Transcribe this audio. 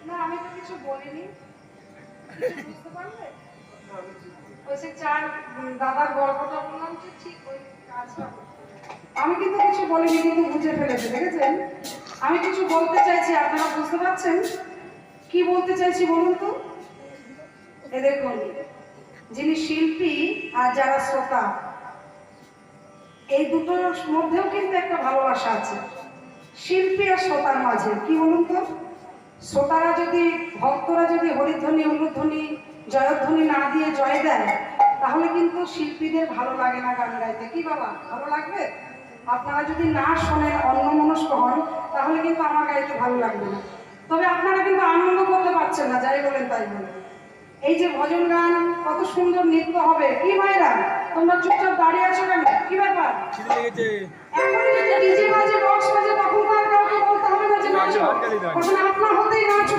না আমি তো কিছু বলিনি, বুঝতে পারলে? ওই যে চার দাদার গল্পটা বললাম যে ঠিক ওই কাজটা আমি কিন্তু কিছু বলিনি, কিন্তু বুঝে ফেলেছে, দেখেছেন? আমি কিছু বলতে চাইছি, আপনারা বুঝতে পারছেন কি বলতে চাইছি বলুন তো? এ দেখুন, যিনি শিল্পী আর যারা শ্রোতা, এই দুটোর মধ্যেও কিন্তু একটা ভালোবাসা আছে শিল্পী আর শ্রোতার মাঝে। কি বলুন তো? শ্রোতারা যদি, ভক্তরা যদি হরিধ্বনি উলুধ্বনি জয়ধ্বনি না দিয়ে জয় দেয়, তাহলে কিন্তু শিল্পীদের ভালো লাগে না গান গাইতে। কি বাবা, ভালো লাগবে? আপনারা যদি না শোনেন, অন্যমনস্ক হন, তাহলে কিন্তু আমার গাইতে ভালো লাগবে না। তবে আপনারা কিন্তু আনন্দ করতে পারছেন না, যাই বলেন তাই বলেন। এই যে ভজন গান, কত সুন্দর নৃত্য হবে। কি মায়েরা, তোমরা চুপচাপ দাঁড়িয়ে আছো কেন? কি ব্যাপার? এখন যদি ডিজে বাজে, বক্স বাজে, তখন তো আর কাউকে বলতে হবে না যে নাচো, তখন আপনা হতেই নাচ